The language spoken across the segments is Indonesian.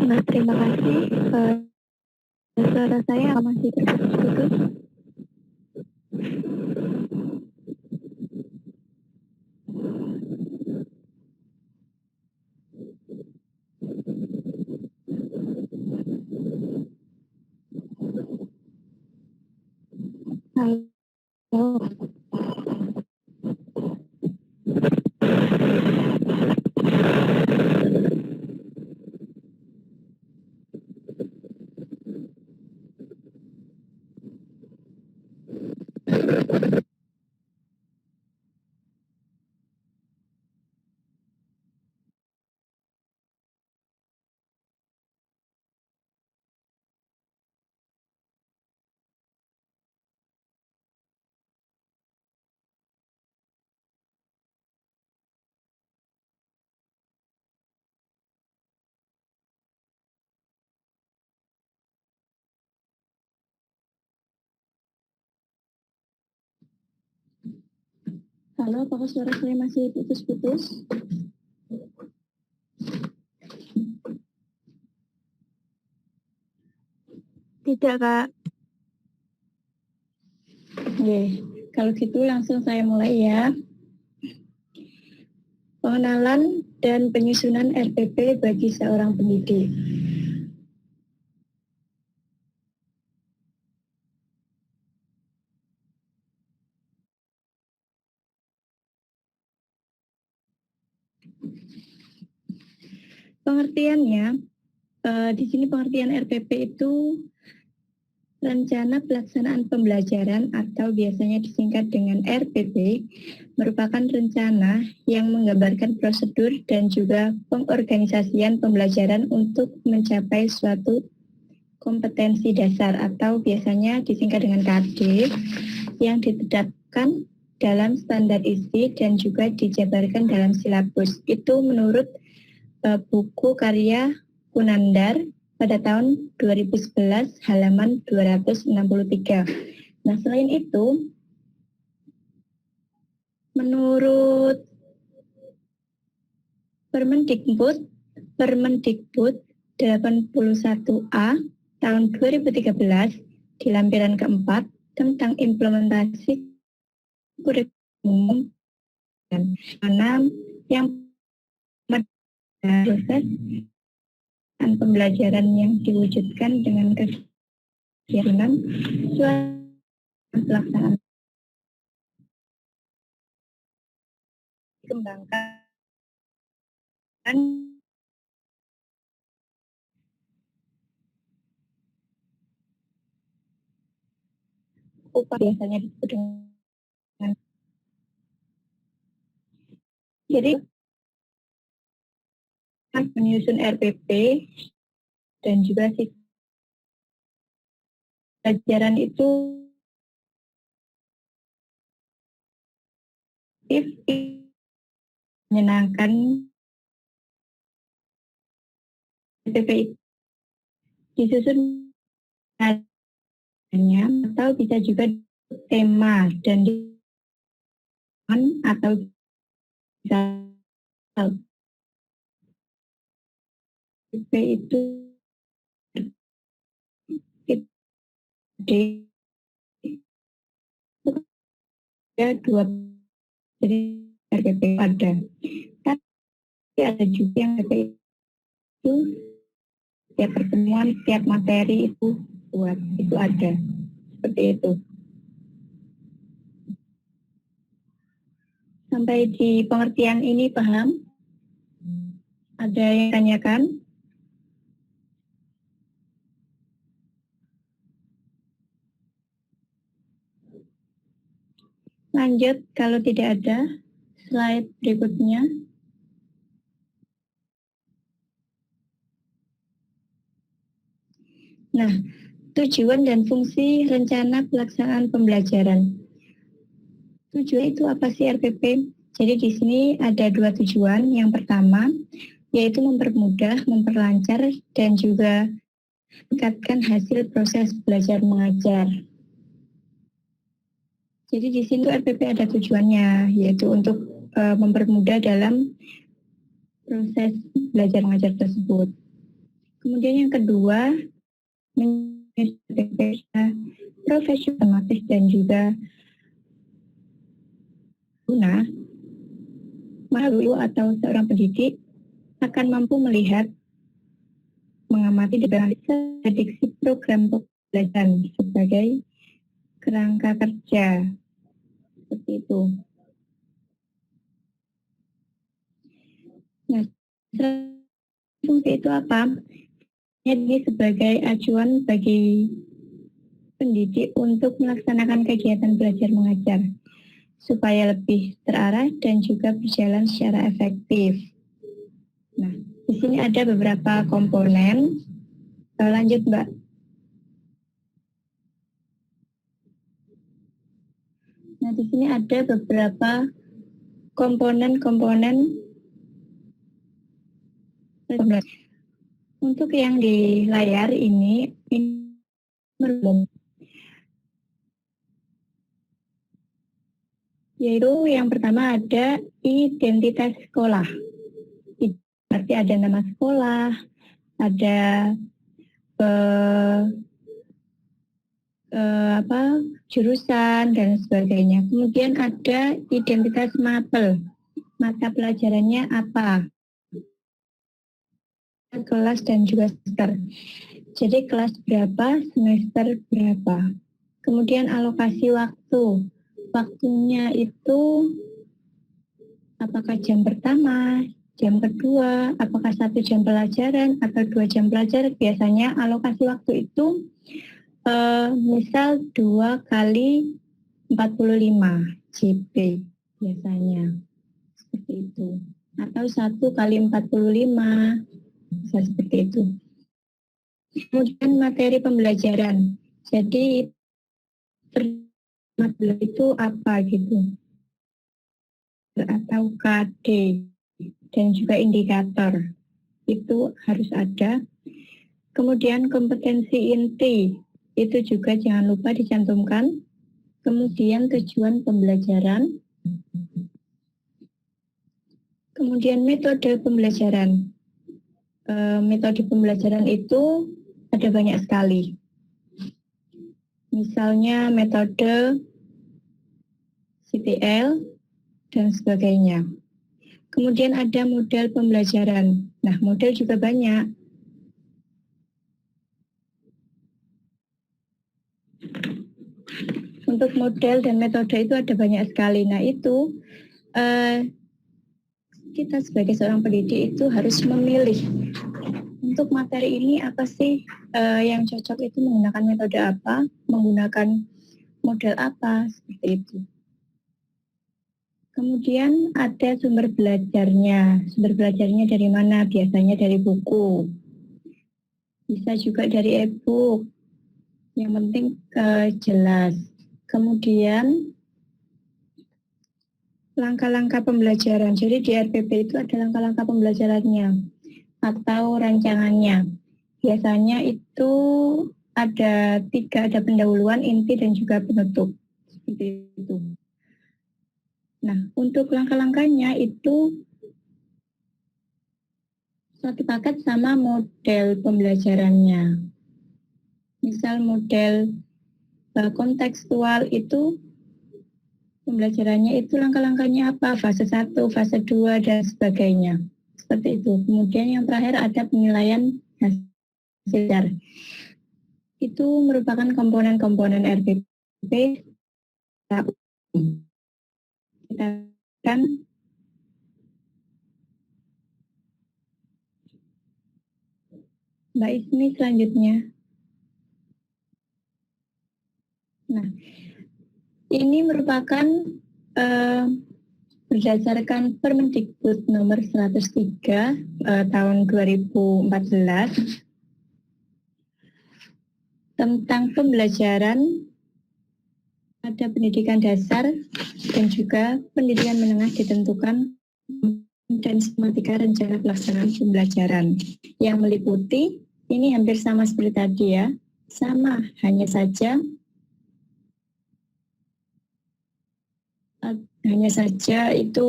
Nah, terima kasih. Suara saya masih terputus-putus. Halo. Halo, apakah suara saya masih putus-putus? Tidak, Kak. Oke, kalau gitu langsung saya mulai ya. Pengenalan dan penyusunan RPP bagi seorang pendidik. Pengertiannya, di sini pengertian RPP itu rencana pelaksanaan pembelajaran atau biasanya disingkat dengan RPP merupakan rencana yang menggambarkan prosedur dan juga pengorganisasian pembelajaran untuk mencapai suatu kompetensi dasar atau biasanya disingkat dengan KD yang ditetapkan dalam standar isi dan juga dijabarkan dalam silabus. Itu menurut buku karya Kunandar pada tahun 2011 halaman 263. Nah, selain itu, menurut Permendikbud 81A tahun 2013 di lampiran keempat tentang implementasi kurikulum dan yang proses dan pembelajaran yang diwujudkan dengan kegiatan pelaksanaan dikembangkan upah biasanya disebut dengan jadi menyusun RPP dan juga pelajaran itu menyenangkan RPP disusun atau bisa juga tema dan atau bisa RPP itu ada dua, jadi RPP ada, tapi ada juga yang RPP itu setiap pertemuan, setiap materi itu buat, itu ada, seperti itu. Sampai di pengertian ini paham? Ada yang tanyakan? Lanjut, kalau tidak ada, slide berikutnya. Nah, tujuan dan fungsi rencana pelaksanaan pembelajaran. Tujuan itu apa sih RPP? Jadi di sini ada dua tujuan. Yang pertama, yaitu mempermudah, memperlancar, dan juga meningkatkan hasil proses belajar mengajar. Jadi di sini RPP ada tujuannya, yaitu untuk mempermudah dalam proses belajar mengajar tersebut. Kemudian yang kedua, profesional dan juga guna melalui atau seorang pendidik akan mampu melihat, mengamati dan prediksi program pembelajaran sebagai kerangka kerja, seperti itu. Nah, fungsi itu apa? Ini sebagai acuan bagi pendidik untuk melaksanakan kegiatan belajar mengajar supaya lebih terarah dan juga berjalan secara efektif. Nah, di sini ada beberapa komponen. Lanjut, Mbak. Nah, di sini ada beberapa komponen-komponen. Untuk yang di layar ini yaitu yang pertama ada identitas sekolah. Berarti ada nama sekolah, ada jurusan dan sebagainya. Kemudian ada identitas mapel, mata pelajarannya apa, kelas dan juga semester. Jadi kelas berapa, semester berapa. Kemudian alokasi waktu, waktunya itu apakah jam pertama, jam kedua, apakah 1 jam pelajaran atau 2 jam pelajaran. Biasanya alokasi waktu itu misal 2 kali 45 JP biasanya, seperti itu. Atau 1 kali 45, bisa seperti itu. Kemudian materi pembelajaran. Jadi itu apa gitu, atau KD dan juga indikator itu harus ada. Kemudian kompetensi inti itu juga jangan lupa dicantumkan. Kemudian tujuan pembelajaran. Kemudian metode pembelajaran. Metode pembelajaran itu ada banyak sekali. Misalnya metode CTL dan sebagainya. Kemudian ada model pembelajaran. Nah, model juga banyak. Untuk model dan metode itu ada banyak sekali. Nah, itu kita sebagai seorang pendidik itu harus memilih untuk materi ini apa sih yang cocok, itu menggunakan metode apa, menggunakan model apa, seperti itu. Kemudian ada sumber belajarnya. Sumber belajarnya dari mana? Biasanya dari buku. Bisa juga dari e-book. Yang penting jelas. Kemudian langkah-langkah pembelajaran. Jadi di RPP itu ada langkah-langkah pembelajarannya atau rancangannya. Biasanya itu ada 3, ada pendahuluan, inti, dan juga penutup. Seperti itu. Nah, untuk langkah-langkahnya itu satu paket sama model pembelajarannya. Misal model kontekstual itu pembelajarannya itu langkah-langkahnya apa, fase 1, fase 2, dan sebagainya. Seperti itu. Kemudian yang terakhir ada penilaian hasil. Itu merupakan komponen-komponen RPP. Kita akan Mbak Ismi selanjutnya. Nah, ini merupakan berdasarkan Permendikbud nomor 103 tahun 2014 tentang pembelajaran pada pendidikan dasar dan juga pendidikan menengah ditentukan dan sistematika rencana pelaksanaan pembelajaran yang meliputi, ini hampir sama seperti tadi ya, sama, hanya saja itu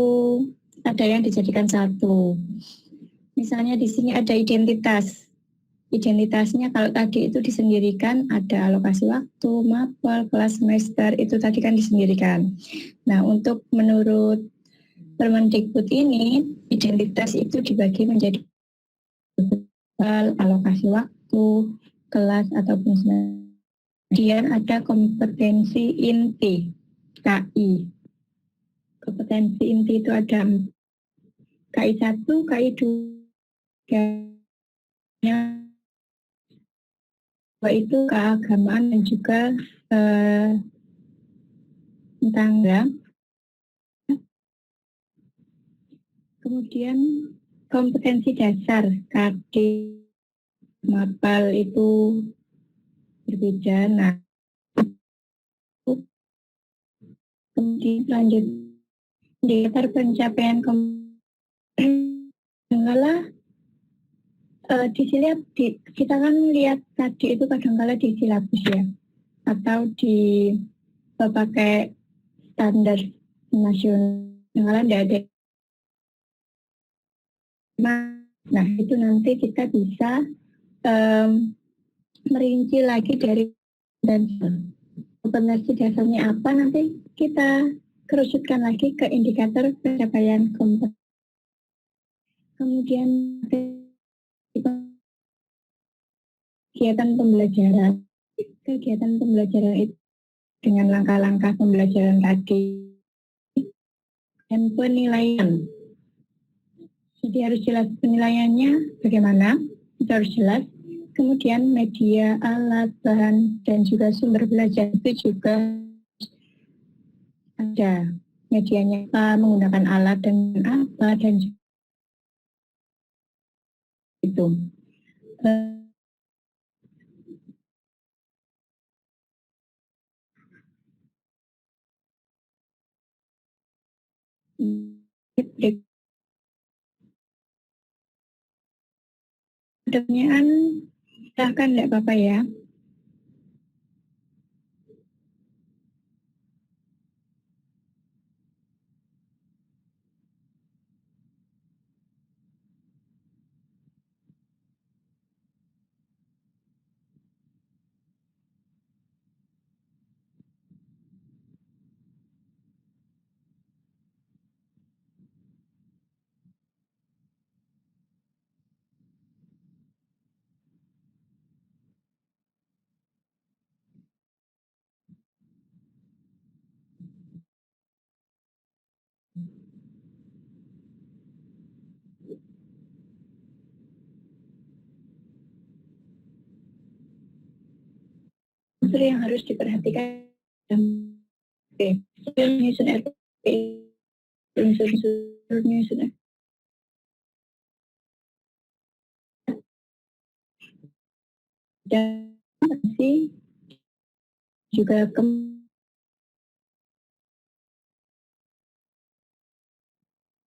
ada yang dijadikan satu. Misalnya di sini ada identitas. Identitasnya kalau tadi itu disendirikan, ada alokasi waktu, mapel, kelas semester, itu tadi kan disendirikan. Nah, untuk menurut Permendikbud ini, identitas itu dibagi menjadi alokasi waktu, kelas ataupun semester. Kemudian ada kompetensi inti, KI. Kompetensi inti itu ada KI 1, KI 2, itu keagamaan dan juga tangga. Kemudian kompetensi dasar, KD, mapal itu berbeda. Nah, kemudian lanjut indikator pencapaian kadangkala kita kan lihat tadi itu kadangkala di silabus ya, atau di pakai standar nasional, kadangkala tidak ada. Nah, itu nanti kita bisa merinci lagi dari dan kompetensi dasarnya apa, nanti kita kerucutkan lagi ke indikator pencapaian kompetensi. Kemudian kegiatan pembelajaran itu dengan langkah-langkah pembelajaran tadi dan penilaian. Jadi harus jelas penilaiannya bagaimana, itu harus jelas. Kemudian media, alat, bahan, dan juga sumber belajar itu juga ada medianya apa, menggunakan alat dengan apa, dan itu. Pertanyaan, silahkan enggak apa-apa ya. Unsur yang harus diperhatikan menyusun RPP, unsur menyusun dan juga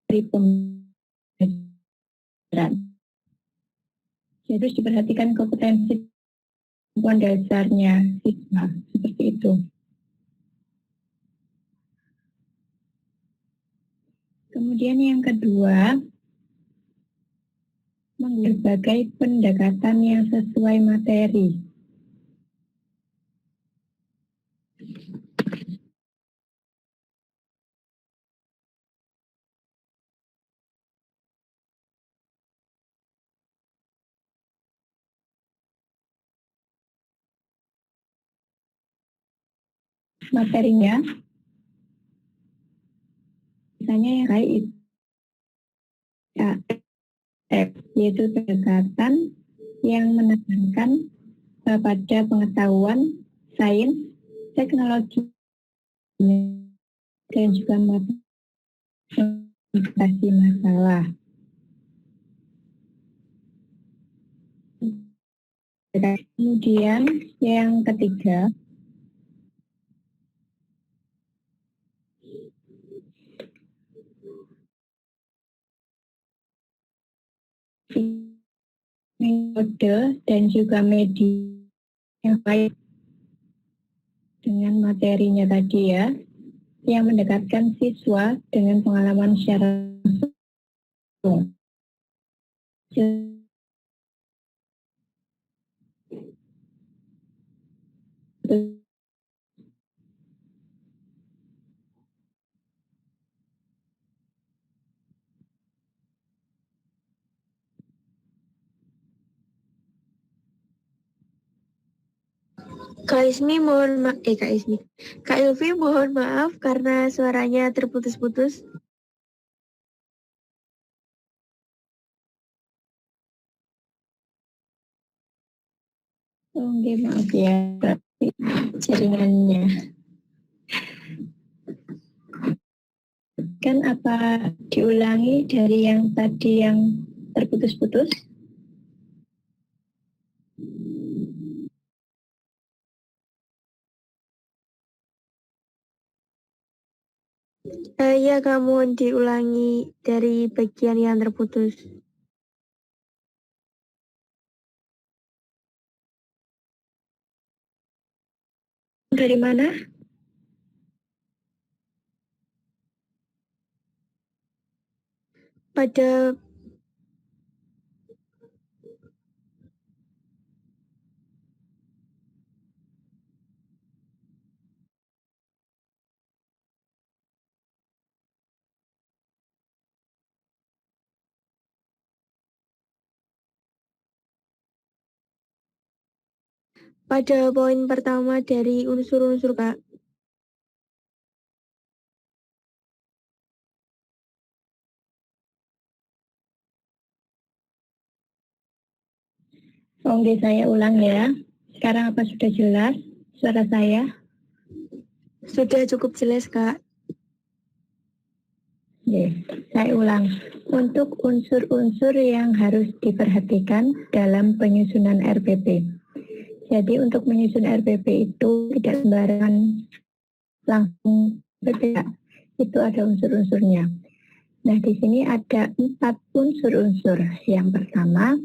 dari pembelajaran. Jadi harus diperhatikan kompetensi kemampuan dasarnya siswa, seperti itu. Kemudian yang kedua, berbagai pendekatan yang sesuai materi. Materinya, misalnya yang kayak ya, yaitu pendekatan yang menekankan pada pengetahuan, sains, teknologi, dan juga mengatasi masalah. Kemudian yang ketiga, metode dan juga media yang baik dengan materinya tadi ya, yang mendekatkan siswa dengan pengalaman secara langsung. Kak Ilvi mohon maaf karena suaranya terputus-putus. Oke, maaf ya, jaringannya. Kan apa diulangi dari yang tadi yang terputus-putus? Ya, Kak, mohon diulangi dari bagian yang terputus. Dari mana? Pada poin pertama dari unsur-unsur, Kak. Oke, saya ulang ya. Sekarang apa sudah jelas suara saya? Sudah cukup jelas, Kak. Oke, saya ulang. Untuk unsur-unsur yang harus diperhatikan dalam penyusunan RPP. Jadi untuk menyusun RPP itu tidak sembarangan langsung berbeda. Itu ada unsur-unsurnya. Nah, di sini ada 4 unsur-unsur. Yang pertama,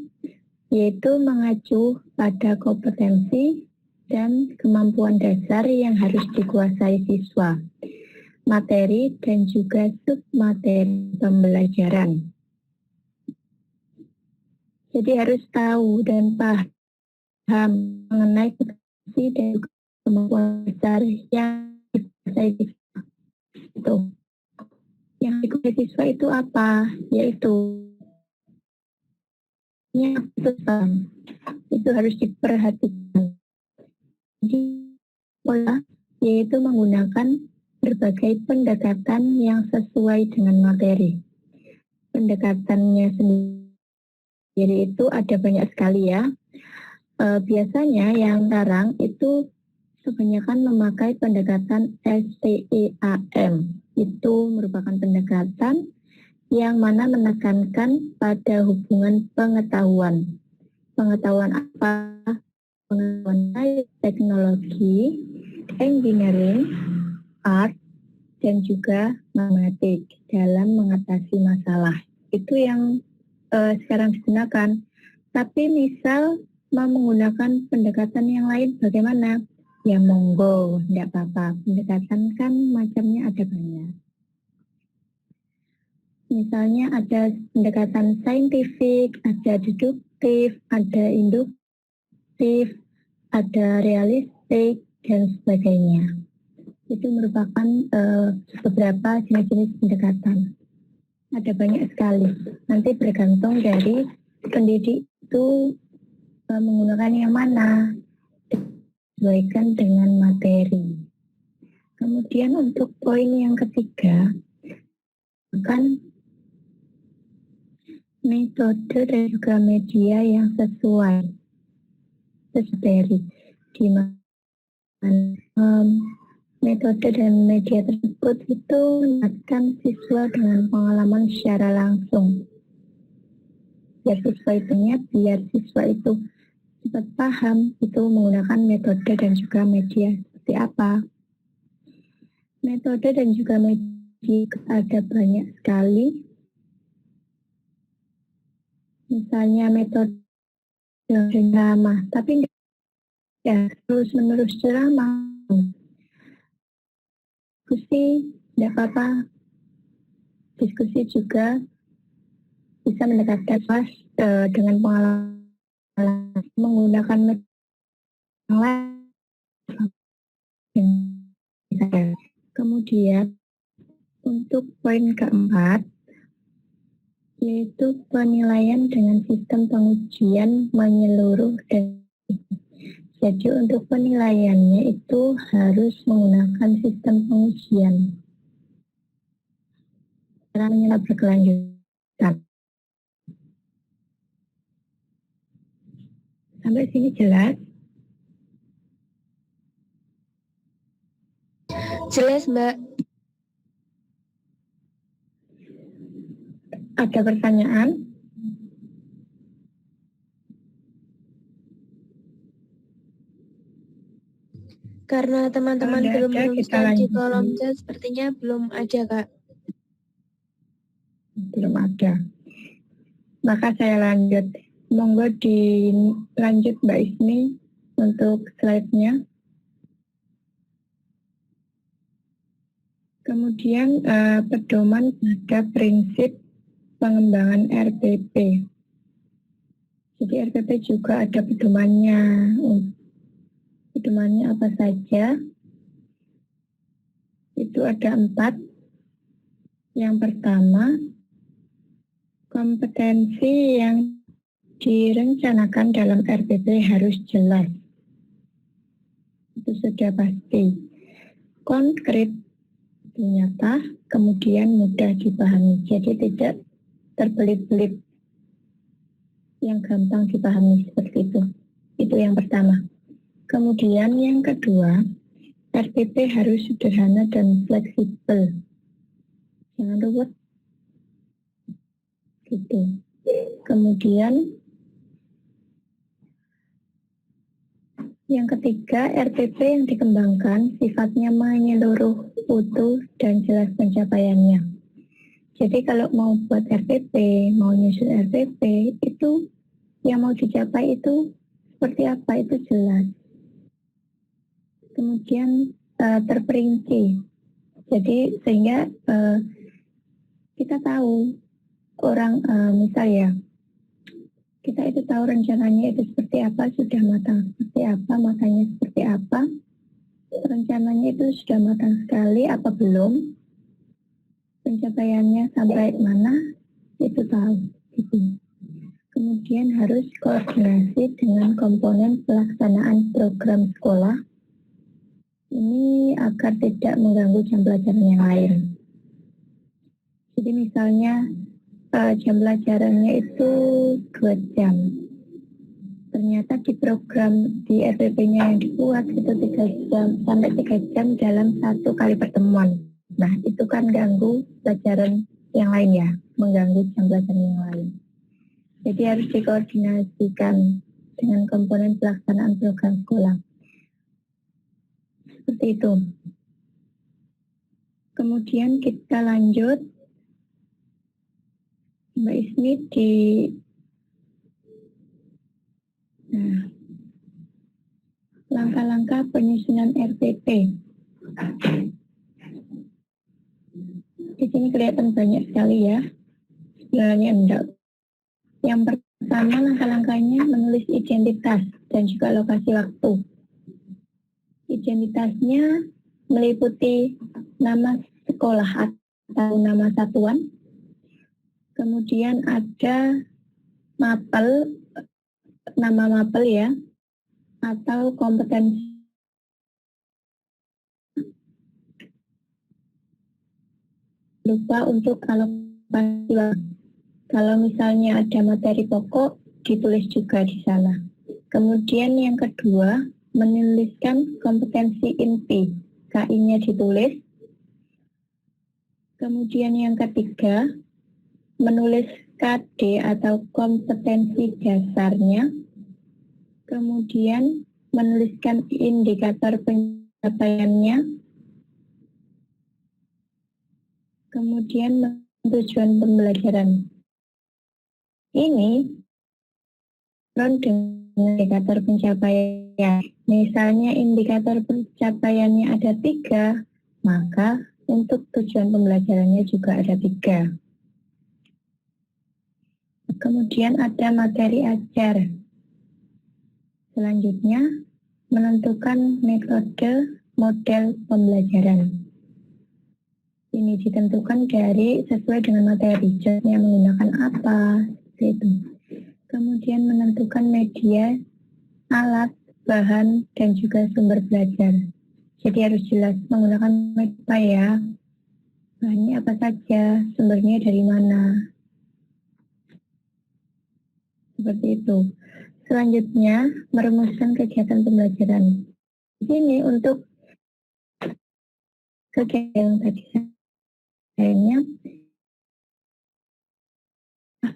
yaitu mengacu pada kompetensi dan kemampuan dasar yang harus dikuasai siswa, materi dan juga submateri pembelajaran. Jadi harus tahu dan paham mengenai kompetensi dan kemampuan dasar yang dikuasai siswa. Itu. Yang dikuasai siswa itu apa? Yaitu itu harus diperhatikan. Jadi, yaitu menggunakan berbagai pendekatan yang sesuai dengan materi. Pendekatannya sendiri itu ada banyak sekali ya. Biasanya yang sekarang itu kebanyakan memakai pendekatan STEAM. Itu merupakan pendekatan yang mana menekankan pada hubungan pengetahuan. Pengetahuan apa? Pengetahuan teknologi, engineering, art, dan juga matematik dalam mengatasi masalah. Itu yang sekarang digunakan. Tapi misal mau menggunakan pendekatan yang lain bagaimana? Ya monggo, tidak apa-apa. Pendekatan kan macamnya ada banyak. Misalnya ada pendekatan saintifik, ada deduktif, ada induktif, ada realistik, dan sebagainya. Itu merupakan beberapa jenis-jenis pendekatan. Ada banyak sekali. Nanti bergantung dari pendidik itu menggunakan yang mana, sesuaikan dengan materi. Kemudian untuk poin yang ketiga, kan metode dan juga media yang sesuai materi, di mana metode dan media tersebut itu melibatkan siswa dengan pengalaman secara langsung. Biar siswa itu cepat paham itu menggunakan metode dan juga media seperti apa. Metode dan juga media ada banyak sekali. Misalnya metode ceramah, tapi ya terus-menerus ceramah. Diskusi, tidak apa-apa. Diskusi juga bisa mendekatkan pas dengan pengalaman menggunakan metode yang lain Kemudian untuk poin keempat, yaitu penilaian dengan sistem pengujian menyeluruh dan jadi untuk penilaiannya itu harus menggunakan sistem pengujian secara berkelanjutan. Sampai sini jelas? Jelas, Mbak. Ada pertanyaan? Karena teman-teman Kalau belum ada, kita menuliskan di lanjut kolom dulu. chat, sepertinya belum ada, Kak. Belum ada. Maka saya lanjut. Monggo dilanjut Mbak Ismi untuk slide-nya. Kemudian pedoman pada prinsip pengembangan RPP. Jadi RPP juga ada pedomannya. Pedomannya apa saja? Itu ada 4. Yang pertama, kompetensi yang direncanakan dalam RPP harus jelas. Itu sudah pasti. Konkret, nyata, kemudian mudah dipahami. Jadi tidak terbelit-belit, yang gampang dipahami seperti itu. Itu yang pertama. Kemudian yang kedua, RPP harus sederhana dan fleksibel. Jangan ruwet. Gitu. Kemudian yang ketiga, RPP yang dikembangkan sifatnya menyeluruh, utuh, dan jelas pencapaiannya. Jadi kalau mau buat RPP, mau nyusun RPP, itu yang mau dicapai itu seperti apa, itu jelas. Kemudian terperinci. Jadi sehingga kita tahu orang misal ya, kita itu tahu rencananya itu seperti apa, sudah matang seperti apa, matanya seperti apa, rencananya itu sudah matang sekali apa belum, pencapaiannya sampai mana, itu tahu. Gitu. Kemudian harus koordinasi dengan komponen pelaksanaan program sekolah, ini agar tidak mengganggu jam pelajaran yang lain. Jadi misalnya jam pelajarannya itu 2 jam. Ternyata di program di RPP-nya yang dibuat itu 3 jam sampai 3 jam dalam 1 kali pertemuan. Nah, itu kan ganggu pelajaran yang lain ya, mengganggu jam pelajaran yang lain. Jadi harus dikoordinasikan dengan komponen pelaksanaan program sekolah. Seperti itu. Kemudian kita lanjut. Mbak Ismi di langkah-langkah penyusunan RPP. Di sini kelihatan banyak sekali ya. Sebenarnya enggak. Yang pertama langkah-langkahnya menulis identitas dan juga lokasi waktu. Identitasnya meliputi nama sekolah atau nama satuan. Kemudian ada mapel, nama mapel ya, atau kompetensi. Lupa untuk alokasi waktu. Kalau misalnya ada materi pokok, ditulis juga di sana. Kemudian yang kedua, menuliskan kompetensi inti. KI-nya ditulis. Kemudian yang ketiga, menulis KD atau kompetensi dasarnya. Kemudian menuliskan indikator pencapaiannya. Kemudian tujuan pembelajaran. Ini dengan indikator pencapaian. Misalnya indikator pencapaiannya ada 3, maka untuk tujuan pembelajarannya juga ada 3. Kemudian ada materi ajar. Selanjutnya, menentukan metode model pembelajaran. Ini ditentukan dari sesuai dengan materi, contohnya menggunakan apa, seperti itu. Kemudian menentukan media, alat, bahan, dan juga sumber belajar. Jadi harus jelas menggunakan apa ya, bahannya apa saja, sumbernya dari mana. Seperti itu. Selanjutnya, merumuskan kegiatan pembelajaran. Ini untuk kegiatan yang tadi lainnya,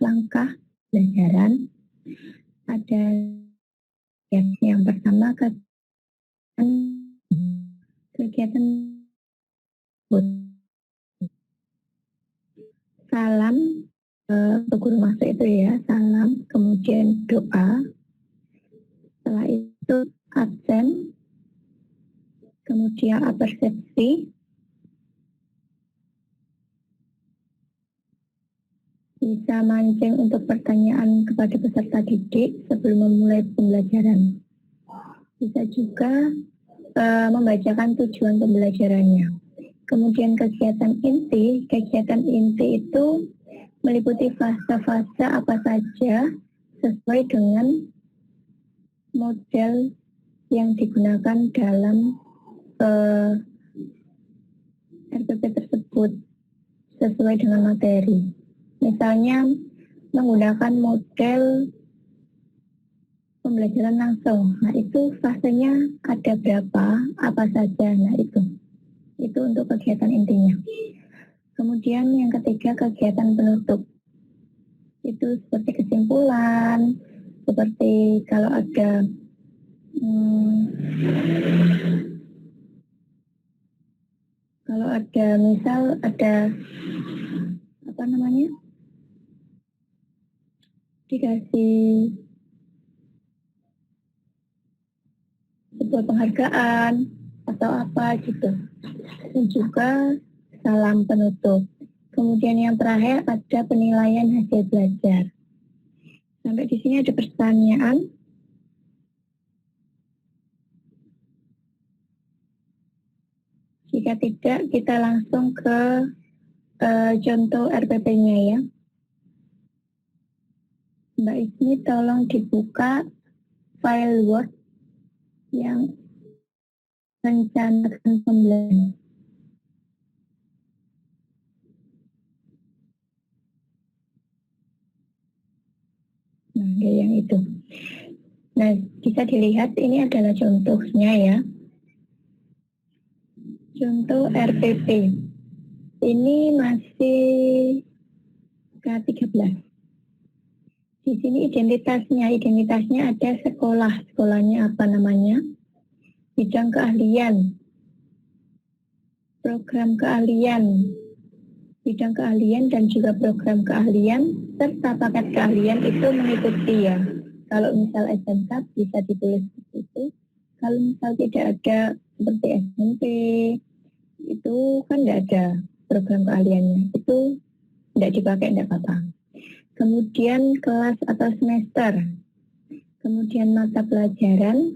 langkah pembelajaran. Ada yang pertama, kegiatan salam, guru masuk itu ya, salam, kemudian doa, setelah itu absen, kemudian apersepsi, bisa mancing untuk pertanyaan kepada peserta didik sebelum memulai pembelajaran. Bisa juga membacakan tujuan pembelajarannya. Kemudian kegiatan inti itu meliputi fase-fase apa saja sesuai dengan model yang digunakan dalam RPP tersebut sesuai dengan materi. Misalnya menggunakan model pembelajaran langsung. Nah itu fasenya ada berapa, apa saja. Nah itu untuk kegiatan intinya. Kemudian yang ketiga kegiatan penutup. Itu seperti kesimpulan, seperti kalau ada misal ada apa namanya, dikasih sebuah penghargaan atau apa gitu. Dan juga salam penutup. Kemudian yang terakhir ada penilaian hasil belajar. Sampai di sini ada pertanyaan. Jika tidak, kita langsung ke contoh RPP-nya ya. Mbak Ismi tolong dibuka file Word yang rencanakan pembelajaran. Nah, yang itu. Nah, bisa dilihat ini adalah contohnya ya. Contoh RPP. Ini masih K13. Di sini identitasnya ada sekolahnya apa namanya, bidang keahlian, program keahlian, bidang keahlian dan juga program keahlian, serta paket keahlian itu mengikuti ya. Kalau misal SMK bisa ditulis seperti itu, kalau misal tidak ada seperti SMP, itu kan tidak ada program keahliannya, itu tidak dipakai, tidak apa-apa. Kemudian kelas atau semester, kemudian mata pelajaran,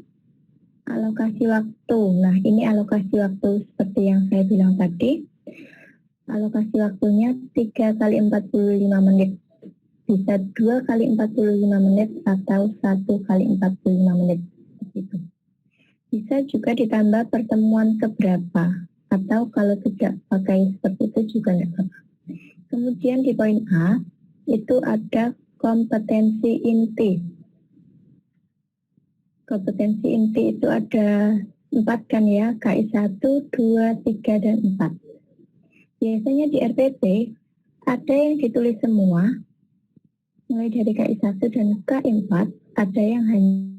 alokasi waktu. Nah, ini alokasi waktu seperti yang saya bilang tadi. Alokasi waktunya 3 kali 45 menit. Bisa 2 kali 45 menit atau 1 kali 45 menit. Begitu. Bisa juga ditambah pertemuan keberapa. Atau kalau tidak pakai seperti itu juga tidak apa-apa. Kemudian di poin A, itu ada kompetensi inti. Kompetensi inti itu ada 4 kan ya, KI 1, 2, 3, dan 4. Biasanya di RPP ada yang ditulis semua, mulai dari KI 1 dan KI 4, ada yang hanya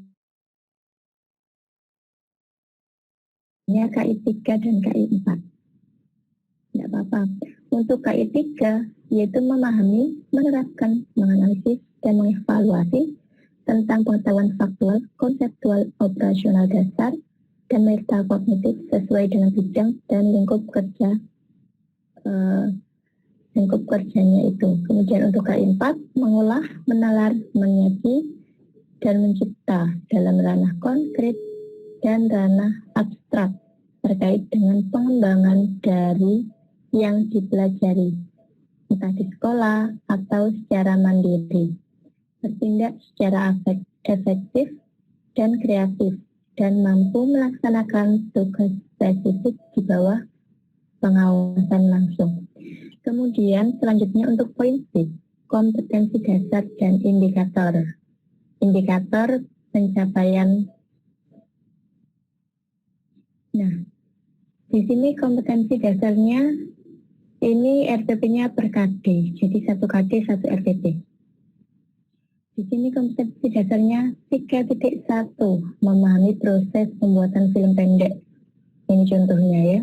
KI 3 dan KI 4. Tidak apa-apa. Untuk KI 3, yaitu memahami, menerapkan, menganalisis, dan mengevaluasi tentang pengetahuan faktual, konseptual, operasional dasar, dan metakognitif sesuai dengan bidang dan lingkup kerjanya itu. Kemudian untuk KI 4, mengolah, menalar, menyaji, dan mencipta dalam ranah konkret dan ranah abstrak terkait dengan pengembangan dari yang dipelajari, entah di sekolah atau secara mandiri, bertindak secara efektif dan kreatif, dan mampu melaksanakan tugas spesifik di bawah pengawasan langsung. Kemudian selanjutnya untuk poin B, kompetensi dasar dan indikator. Indikator pencapaian. Nah, di sini kompetensi dasarnya ini RPP-nya per KD, jadi 1 KD 1 RPP. Di sini kompetensi dasarnya 3.1, memahami proses pembuatan film pendek. Ini contohnya ya.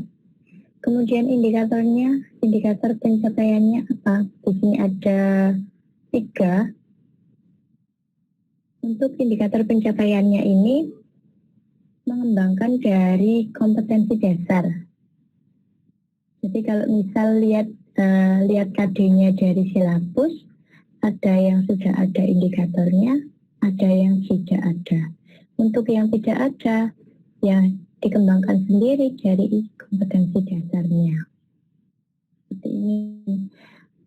Kemudian indikatornya, indikator pencapaiannya apa? Di sini ada 3. Untuk indikator pencapaiannya ini mengembangkan dari kompetensi dasar. Jadi kalau misal lihat KD-nya dari silabus, ada yang sudah ada indikatornya, ada yang tidak ada. Untuk yang tidak ada, ya dikembangkan sendiri dari kompetensi dasarnya. Seperti ini.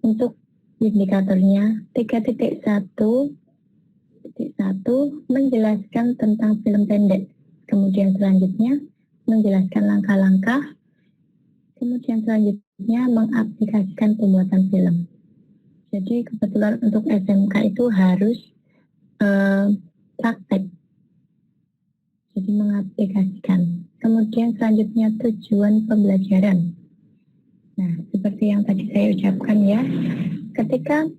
Untuk indikatornya 3.1 menjelaskan tentang film pendek. Kemudian selanjutnya menjelaskan langkah-langkah. Kemudian selanjutnya mengaplikasikan pembuatan film. Jadi kebetulan untuk SMK itu harus praktek. Jadi mengaplikasikan. Kemudian selanjutnya tujuan pembelajaran. Nah, seperti yang tadi saya ucapkan ya, ketika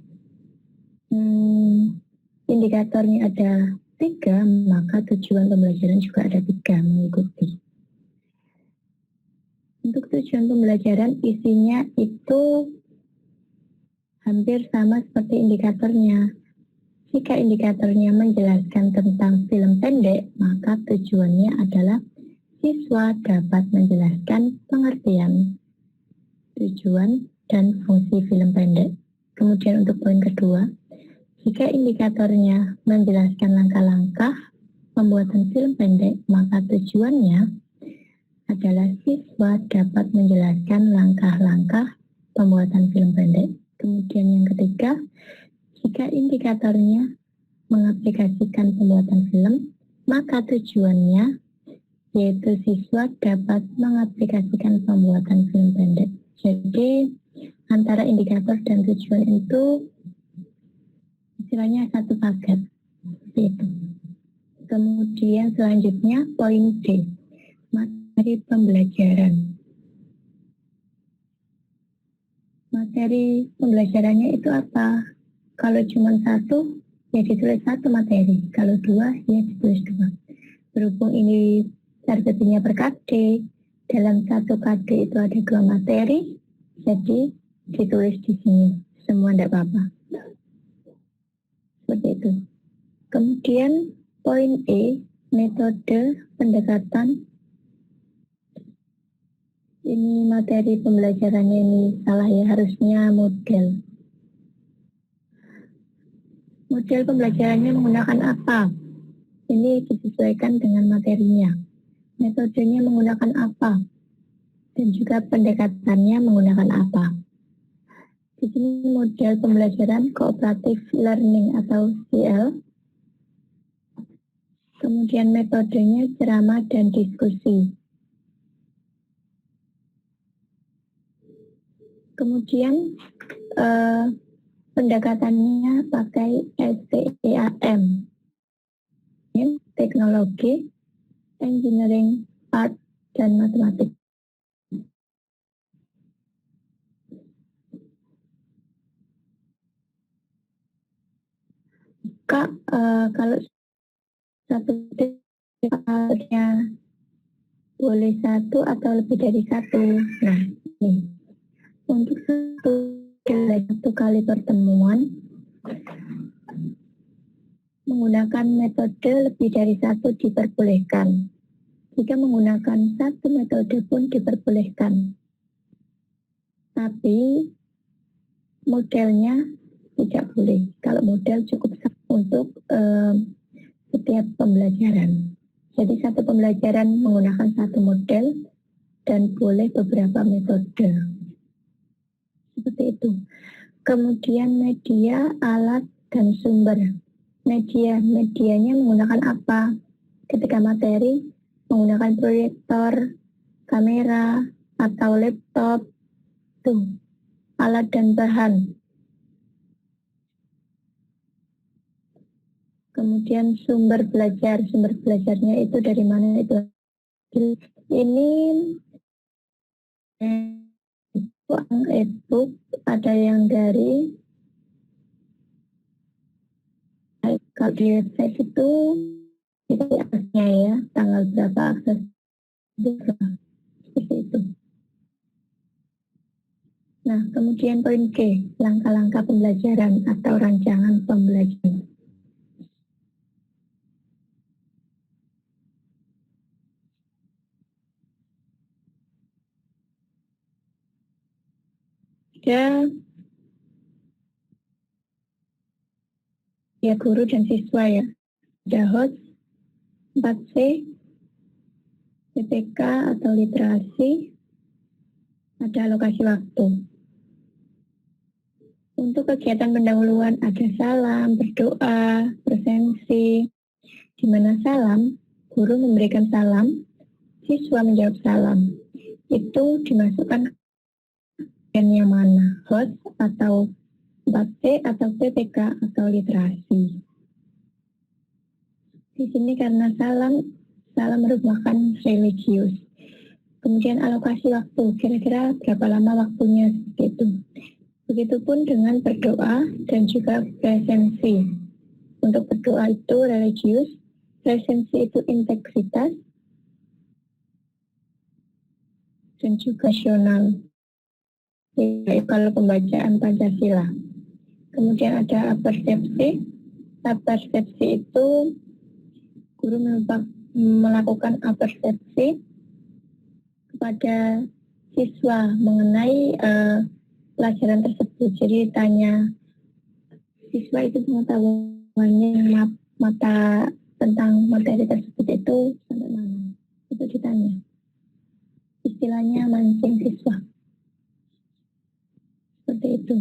indikatornya ada 3, maka tujuan pembelajaran juga ada 3 mengikuti. Untuk tujuan pembelajaran isinya itu hampir sama seperti indikatornya. Jika indikatornya menjelaskan tentang film pendek, maka tujuannya adalah siswa dapat menjelaskan pengertian, tujuan, dan fungsi film pendek. Kemudian untuk poin kedua, jika indikatornya menjelaskan langkah-langkah pembuatan film pendek, maka tujuannya adalah siswa dapat menjelaskan langkah-langkah pembuatan film pendek. Kemudian yang ketiga, jika indikatornya mengaplikasikan pembuatan film, maka tujuannya yaitu siswa dapat mengaplikasikan pembuatan film pendek. Jadi antara indikator dan tujuan itu istilahnya satu paket. Itu. Kemudian selanjutnya poin D, materi pembelajaran. Materi pembelajarannya itu apa? Kalau cuma 1, ya ditulis 1 materi. Kalau 2, ya ditulis 2. Berhubung ini RPP-nya per KD, dalam 1 KD itu ada 2 materi, jadi ditulis di sini. Semua tidak apa-apa. Seperti itu. Kemudian poin E, metode pendekatan. Ini materi pembelajarannya ini salah ya, harusnya model. Model pembelajarannya menggunakan apa? Ini disesuaikan dengan materinya. Metodenya menggunakan apa? Dan juga pendekatannya menggunakan apa? Di sini model pembelajaran cooperative learning atau CL. Kemudian metodenya ceramah dan diskusi. Kemudian pendekatannya pakai STEAM, teknologi, engineering, art, dan matematik. Kak, kalau satu nya boleh 1 atau lebih dari 1. Nah, ini untuk satu kali pertemuan menggunakan metode lebih dari 1 diperbolehkan. Jika menggunakan 1 metode pun diperbolehkan. Tapi modelnya tidak boleh. Kalau model cukup untuk setiap pembelajaran. Jadi satu pembelajaran menggunakan 1 model, dan boleh beberapa metode. Seperti itu. Kemudian media, alat, dan sumber. Medianya menggunakan apa? Ketika materi, menggunakan proyektor, kamera, atau laptop. Tuh, alat dan bahan. Kemudian sumber belajarnya itu dari mana itu? Ini e-book, ada yang dari kalau di website itu aksesnya ya, tanggal berapa akses seperti itu. Nah, kemudian poin G, langkah-langkah pembelajaran atau rancangan pembelajaran. Ya guru dan siswa ya. Ada host, 4C, PPK atau literasi, ada alokasi waktu. Untuk kegiatan pendahuluan ada salam, berdoa, presensi. Di mana salam, guru memberikan salam, siswa menjawab salam. Itu dimasukkan yang mana? Host atau 4C atau PPK atau literasi. Di sini karena salam merupakan religius. Kemudian alokasi waktu, kira-kira berapa lama waktunya gitu. Begitupun dengan berdoa dan juga presensi. Untuk berdoa itu religius, presensi itu integritas, dan juga nasional. Kalau pembacaan Pancasila. Kemudian ada apersepsi. Apersepsi itu guru melakukan apersepsi kepada siswa mengenai pelajaran tersebut. Jadi tanya siswa itu pengetahuannya mata tentang materi tersebut itu sampai mana. Itu ditanya. Istilahnya mancing siswa. Seperti itu.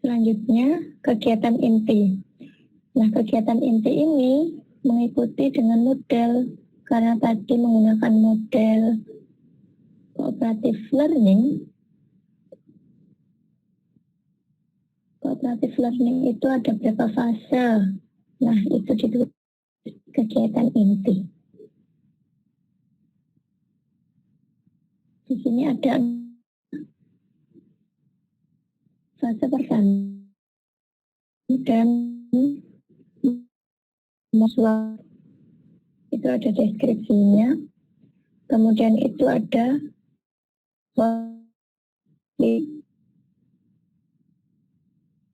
Selanjutnya, kegiatan inti. Nah, kegiatan inti ini mengikuti dengan model, karena tadi menggunakan model cooperative learning. Cooperative learning itu ada berapa fase. Nah, itu ditulis kegiatan inti. Di sini ada fase pertama dan itu ada deskripsinya. Kemudian itu ada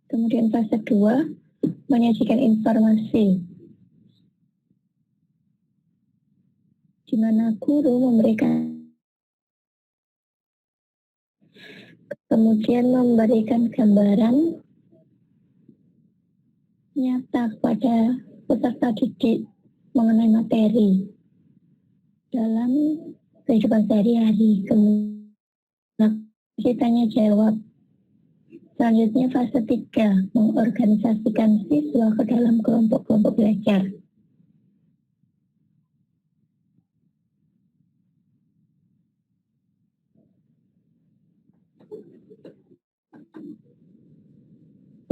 kemudian fase 2 menyajikan informasi, di mana guru kemudian memberikan gambaran nyata kepada peserta didik mengenai materi dalam kehidupan sehari-hari. Kemudian tanya jawab. Selanjutnya fase 3 mengorganisasikan siswa ke dalam kelompok-kelompok belajar.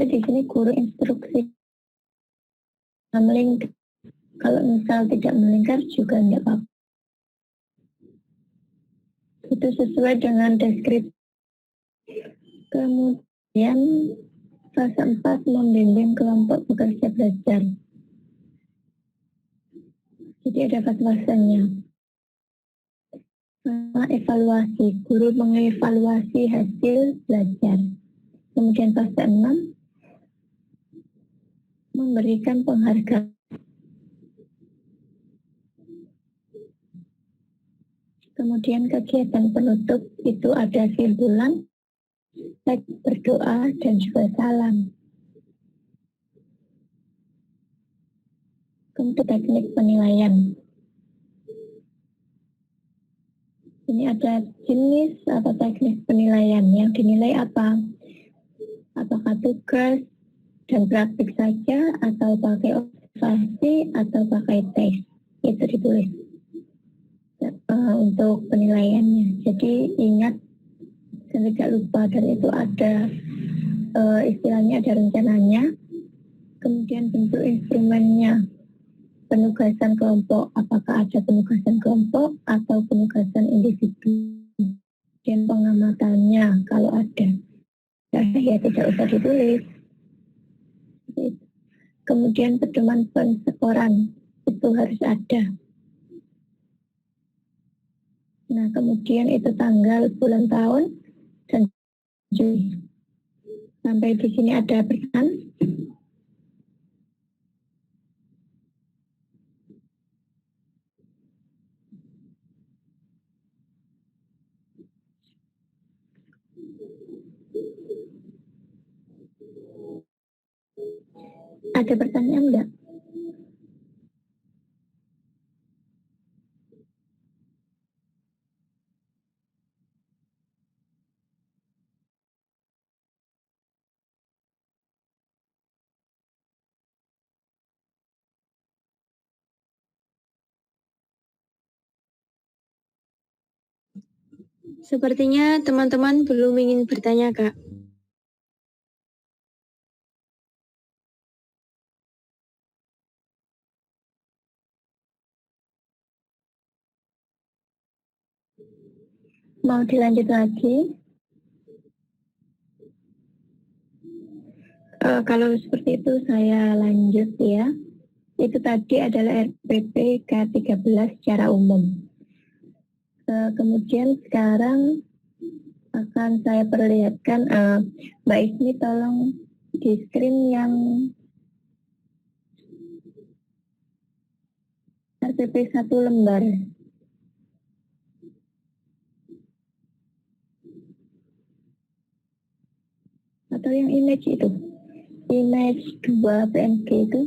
Di sini guru instruksi melingkar. Kalau misal tidak melingkar juga tidak apa-apa. Itu sesuai dengan deskripsi. Kemudian fase 4 membimbing kelompok bekerja belajar. Jadi ada fase-fasenya. Evaluasi, guru mengevaluasi hasil belajar. Kemudian fase 6 memberikan penghargaan. Kemudian kegiatan penutup itu ada simpulan, berdoa, dan juga salam. Kemudian teknik penilaian. Ini ada jenis atau teknis penilaian. Yang dinilai apa? Apakah tugas dan praktik saja, atau pakai observasi, atau pakai tes? Itu ditulis untuk penilaiannya. Jadi ingat dan tidak lupa, dan itu ada istilahnya, ada rencananya. Kemudian bentuk instrumennya, penugasan kelompok, apakah ada penugasan kelompok atau penugasan individu. Dan pengamatannya, kalau ada, ya tidak usah ditulis. Kemudian pedoman pensekoran, itu harus ada. Nah, kemudian itu tanggal, bulan, tahun, dan Juli. Sampai di sini ada pertanyaan? Ada pertanyaan enggak? Sepertinya teman-teman belum ingin bertanya, Kak. Mau dilanjut lagi? Kalau seperti itu saya lanjut ya. Itu tadi adalah RPP K13 secara umum. Kemudian sekarang akan saya perlihatkan, Mbak Ismi tolong di screen yang RPP 1 lembar. Atau yang image itu. Image 2 PNG itu.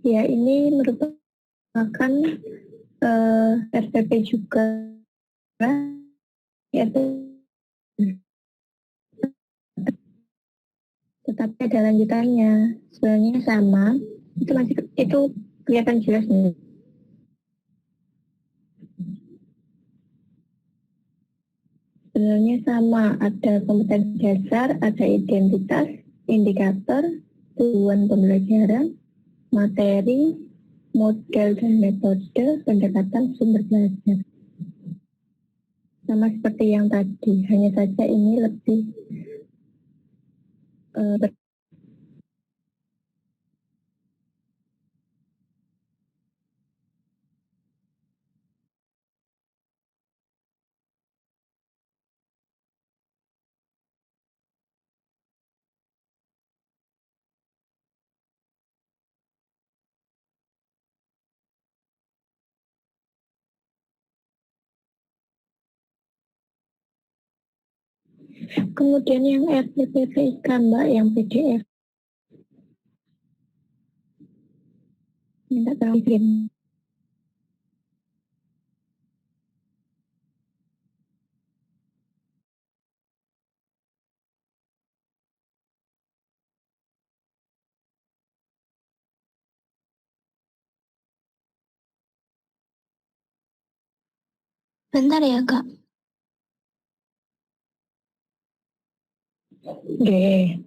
Ya, ini merupakan RPP juga, yaitu tetapi ada lanjutannya. Sebenarnya sama, itu kelihatan jelas nih. Sebenarnya sama, ada kompetensi dasar, ada identitas, indikator, tujuan pembelajaran, materi, model dan metode, pendekatan sumber belajar. Sama seperti yang tadi, hanya saja ini lebih kemudian yang RPPIK, Mbak, yang PDF. Minta tolong kirim. Bentar ya, Kak. Oke.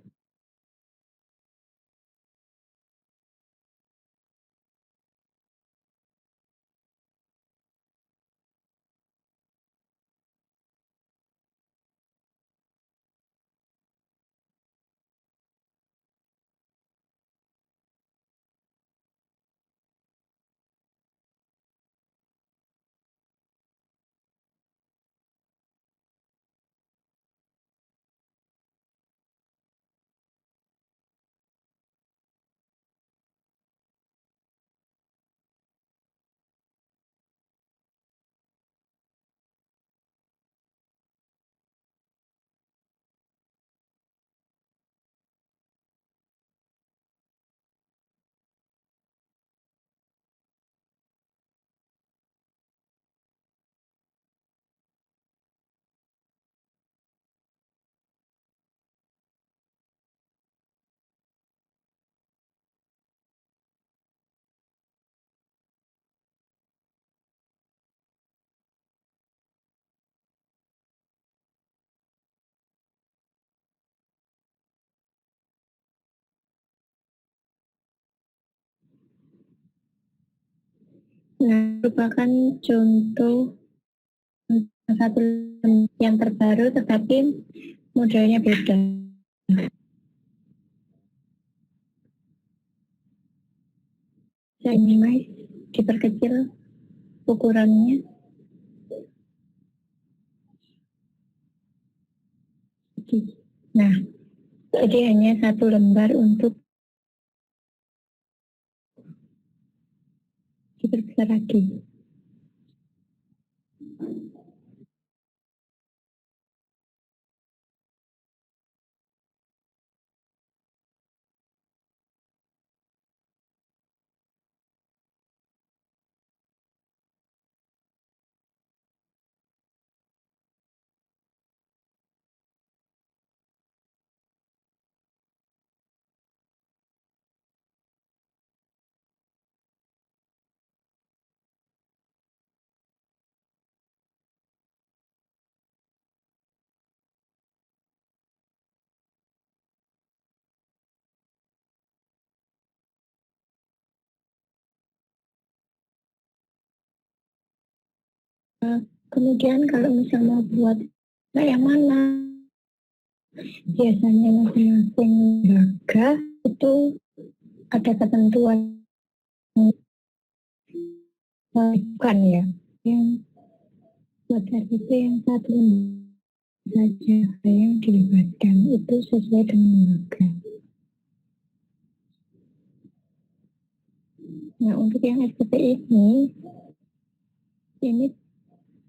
Nah, merupakan contoh satu yang terbaru tetapi modelnya beda. Saya minimize, diperkecil ukurannya. Nah, jadi hanya satu lembar untuk diperbesar lagi. Kemudian kalau misalnya mau buat yang mana, biasanya masing-masing harga itu ada ketentuan, bukan ya, yang buat RPP yang satu saja yang dilibatkan itu sesuai dengan harga. Nah, untuk yang SPP ini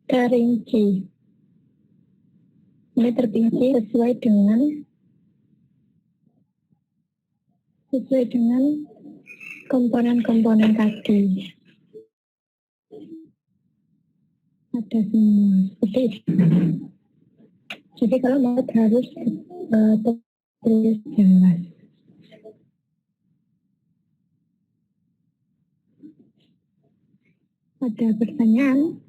terinci, ini terperinci sesuai dengan komponen-komponen tadi. Ada semua seperti itu. Jadi kalau mau harus tertulis jelas. Ada pertanyaan?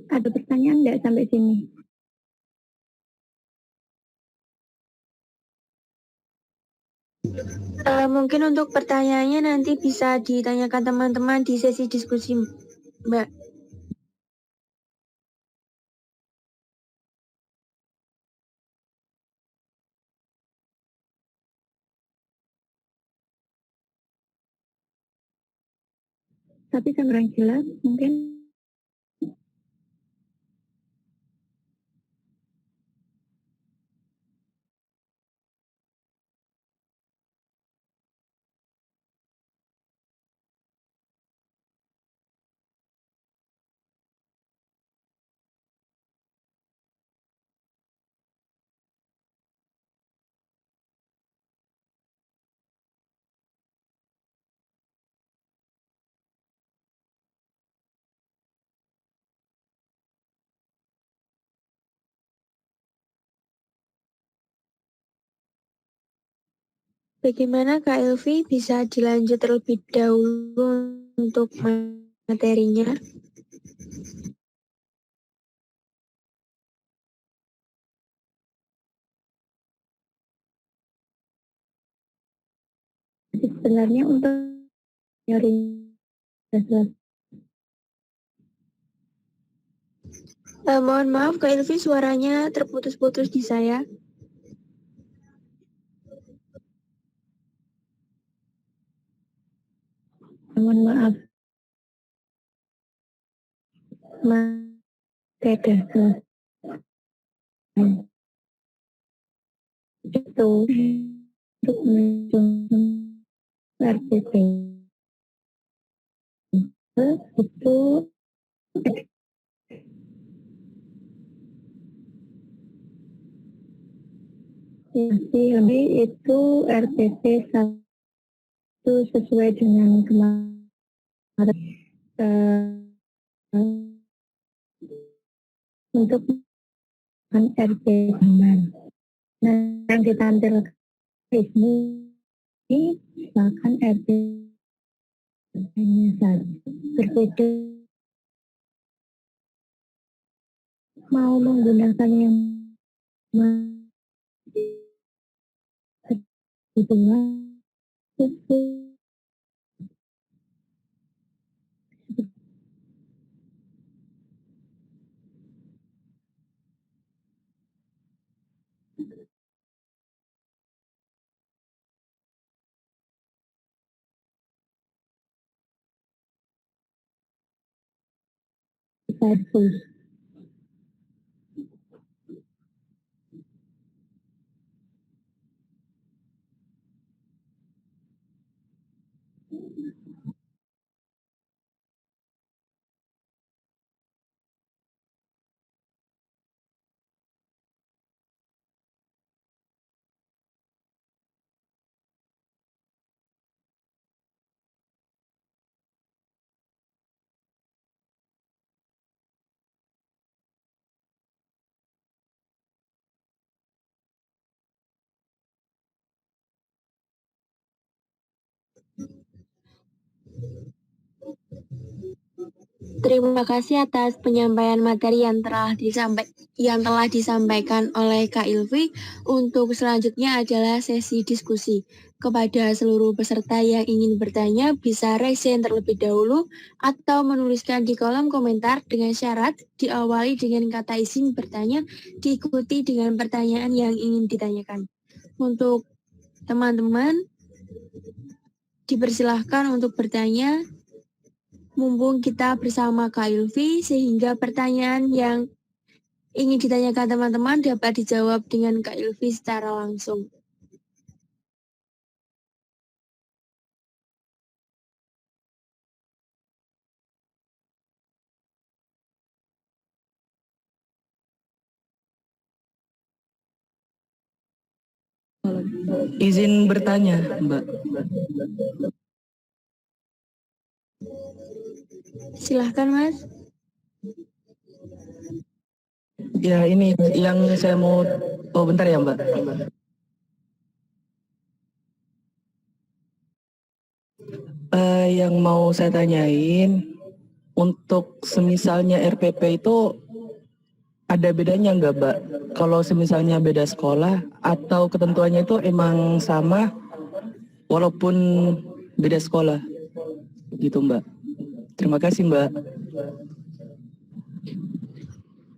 Ada pertanyaan nggak sampai sini? Mungkin untuk pertanyaannya nanti bisa ditanyakan teman-teman di sesi diskusi, Mbak. Tapi yang kurang jelas mungkin Bagaimana Kak Elvi bisa dilanjut terlebih dahulu untuk materinya? sebenarnya untuk teori Mohon maaf Kak Ilvi, suaranya terputus-putus di saya. Mohon maaf. Tidak itu untuk menunjukkan RPP itu lebih itu RPP 1 sesuai dengan kemarin untuk RP gambar. Nah, yang ditampilkan ini bahkan RP hanya satu berbeda. Mau menggunakan yang versus Terima kasih atas penyampaian materi yang telah disampaikan oleh Kak Ilvi. Untuk selanjutnya adalah sesi diskusi. Kepada seluruh peserta yang ingin bertanya, bisa raise hand terlebih dahulu atau menuliskan di kolom komentar dengan syarat diawali dengan kata izin bertanya, diikuti dengan pertanyaan yang ingin ditanyakan. Untuk teman-teman, dipersilahkan untuk bertanya. Mumpung kita bersama Kak Ilvi, sehingga pertanyaan yang ingin ditanyakan teman-teman dapat dijawab dengan Kak Ilvi secara langsung. Izin bertanya, Mbak. Silahkan, Mas. Ya, ini yang saya mau... Oh, bentar ya, Mbak. Yang mau saya tanyain, untuk semisalnya RPP itu ada bedanya nggak, Mbak? Kalau semisalnya beda sekolah atau ketentuannya itu emang sama walaupun beda sekolah? Gitu, Mbak. Terima kasih, Mbak.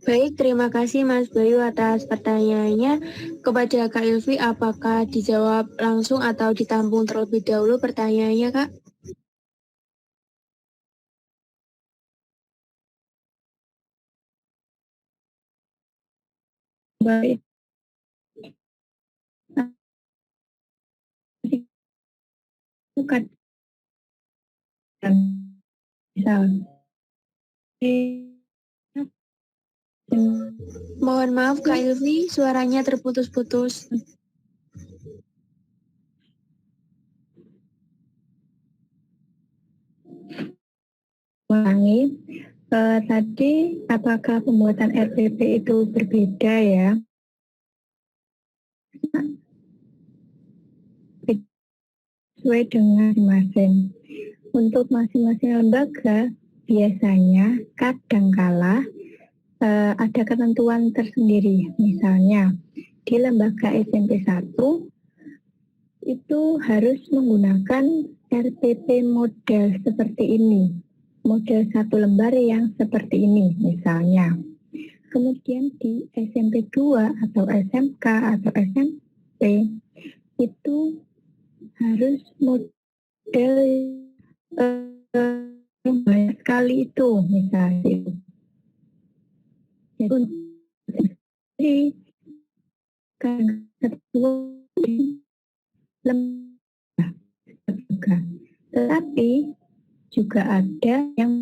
Baik, terima kasih Mas Bayu atas pertanyaannya. Kepada Kak Ilvi, apakah dijawab langsung atau ditampung terlebih dahulu pertanyaannya, Kak? baik. Bukan misal. Mohon maaf Kak Ilvi, suaranya terputus-putus. Ulangi, tadi apakah pembuatan RPP itu berbeda ya? Sesuai dengan masing-masing. Untuk masing-masing lembaga, biasanya kadangkala ada ketentuan tersendiri. Misalnya, di lembaga SMP 1 itu harus menggunakan RPP model seperti ini, model 1 lembar yang seperti ini misalnya. Kemudian di SMP 2 atau SMK atau SMP itu harus model banyak sekali itu misalnya itu. Jadi kan kedua lembar juga. Tetapi juga ada yang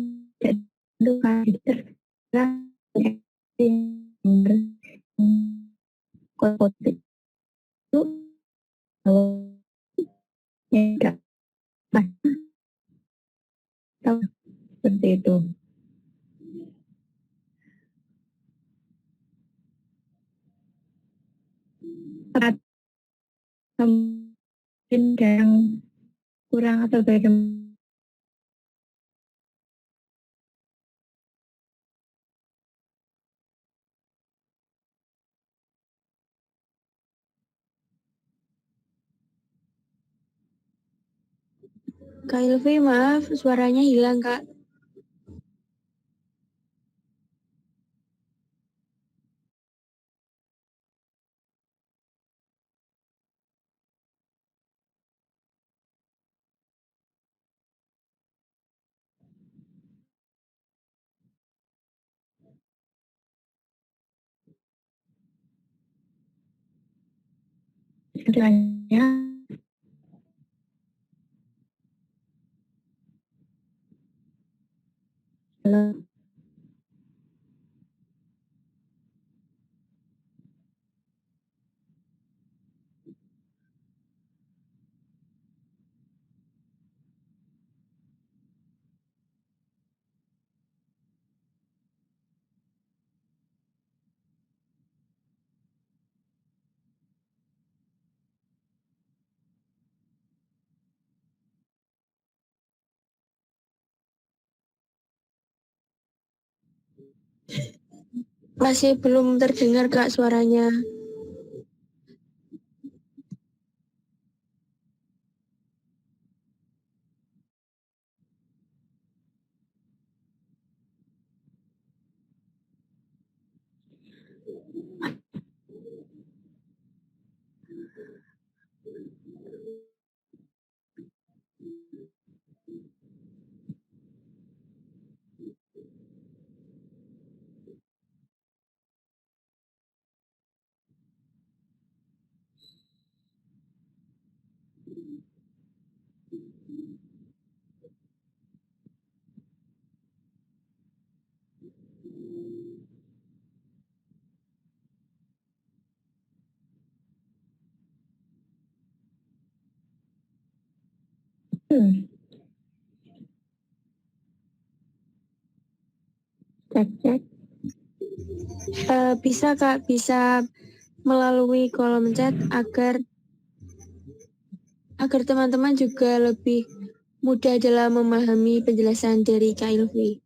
tidak terserah kotik itu tidak tahu seperti itu. Mungkin yang kurang atau bagaimana? Kak Ilvi, maaf, suaranya hilang, Kak. Istilahnya Masih belum terdengar, Kak, suaranya. cek. Bisa, Kak, bisa melalui kolom chat agar teman-teman juga lebih mudah dalam memahami penjelasan dari Kak Ilvi.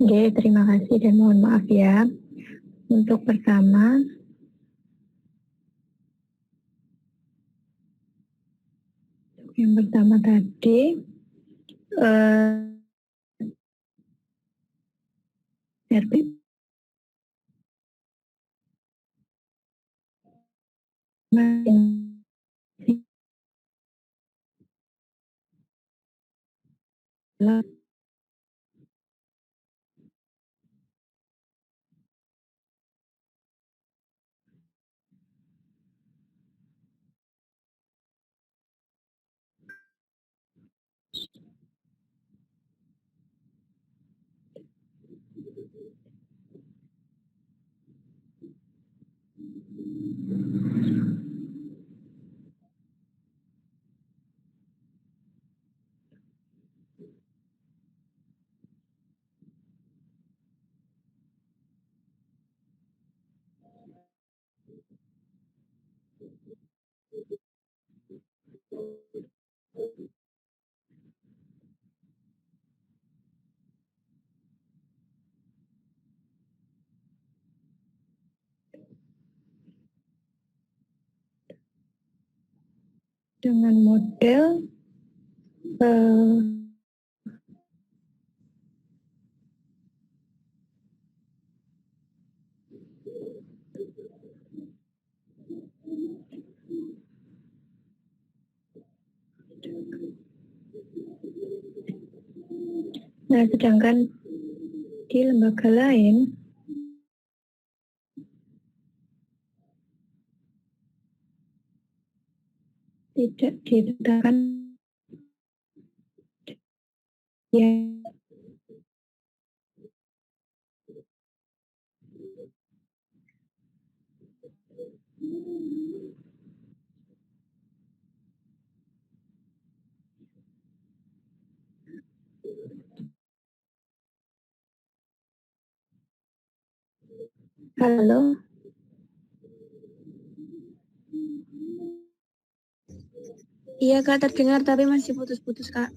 Oke, terima kasih dan mohon maaf ya. Untuk pertama, yang pertama tadi RP dengan model nah, sedangkan di lembaga lain tidak ditetapkan ya. Halo. Iya Kak, terdengar tapi masih putus-putus Kak.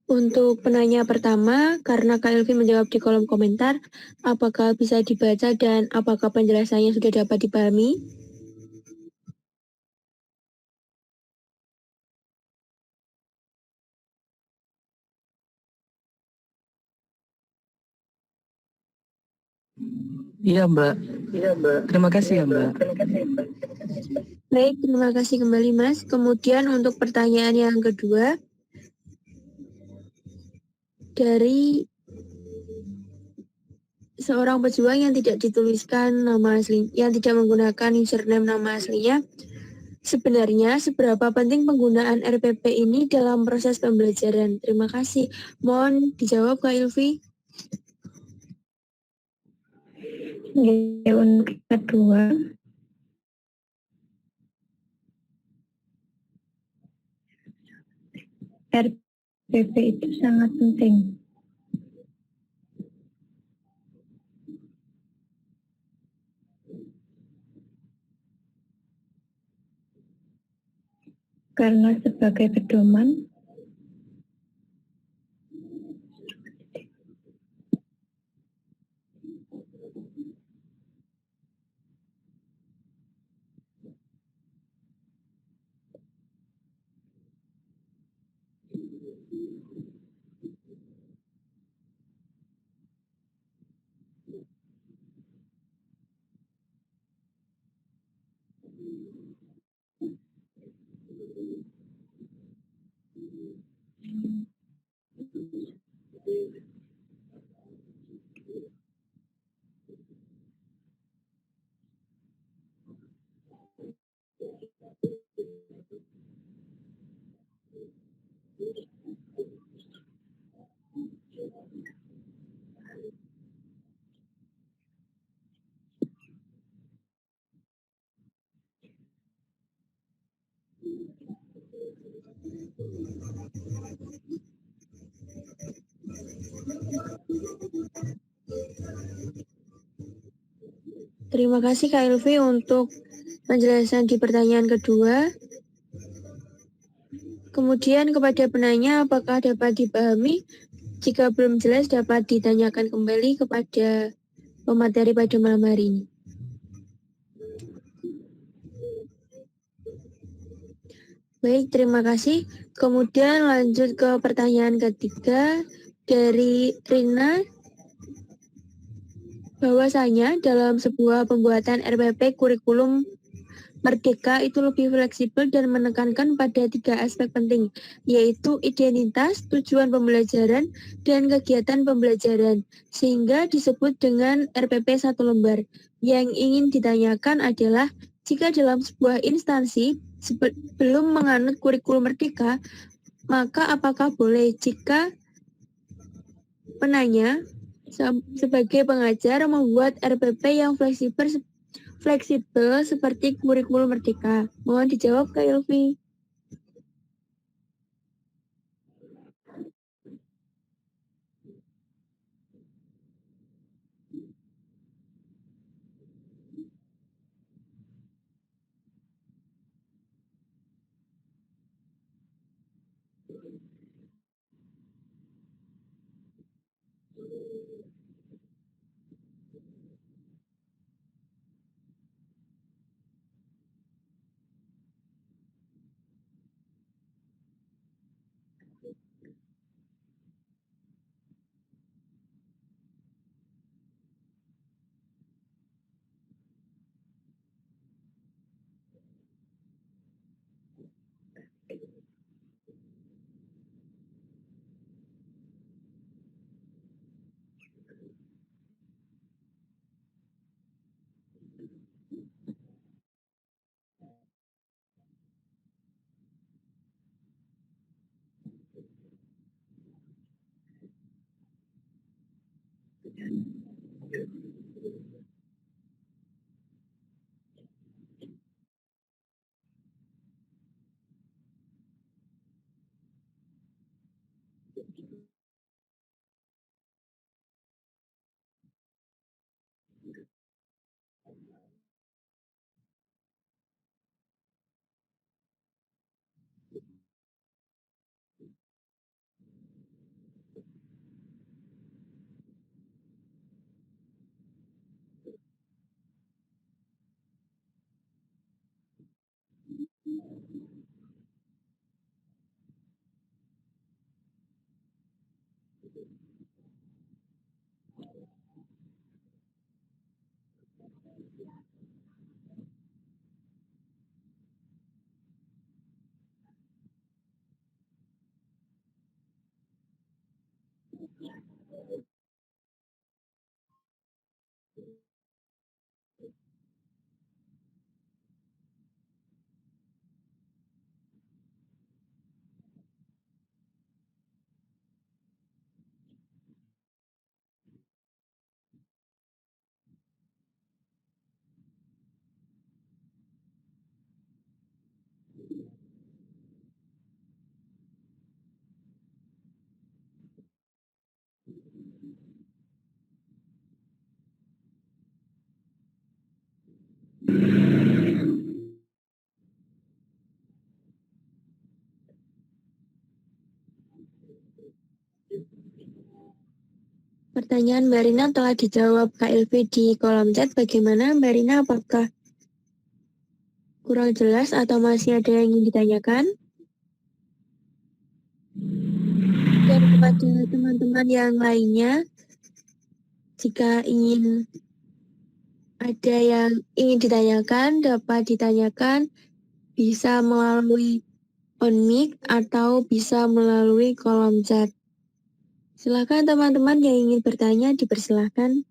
Untuk penanya pertama, karena Kak Elvi menjawab di kolom komentar, apakah bisa dibaca dan apakah penjelasannya sudah dapat dipahami? Iya Mbak. Terima kasih ya Mbak. Baik, terima kasih kembali Mas. Kemudian untuk pertanyaan yang kedua, dari seorang pejuang yang tidak dituliskan nama asli, yang tidak menggunakan username nama aslinya, sebenarnya seberapa penting penggunaan RPP ini dalam proses pembelajaran? Terima kasih. Mohon dijawab Kak Ilvi. Untuk kedua, RPP itu sangat penting. Karena sebagai pedoman Terima kasih Kak Ilvi untuk penjelasan di pertanyaan kedua. Kemudian kepada penanya, apakah dapat dipahami? Jika belum jelas, dapat ditanyakan kembali kepada pemateri pada malam hari ini. Baik, terima kasih. Kemudian lanjut ke pertanyaan ketiga dari Rina. Bahwasanya dalam sebuah pembuatan RPP kurikulum Merdeka itu lebih fleksibel dan menekankan pada 3 aspek penting, yaitu identitas, tujuan pembelajaran, dan kegiatan pembelajaran, sehingga disebut dengan RPP 1 lembar. Yang ingin ditanyakan adalah, jika dalam sebuah instansi belum menganut kurikulum Merdeka, maka apakah boleh jika penanya sebagai pengajar membuat RPP yang fleksibel seperti kurikulum Merdeka? Mohon dijawab Kak Ilvi. Pertanyaan Mbak Rina telah dijawab Kak Ilvi di kolom chat. Bagaimana Mbak Rina? Apakah kurang jelas atau masih ada yang ingin ditanyakan? Dan kepada teman-teman yang lainnya, jika ingin ada yang ingin ditanyakan, dapat ditanyakan bisa melalui on mic atau bisa melalui kolom chat. Silakan teman-teman yang ingin bertanya, dipersilahkan.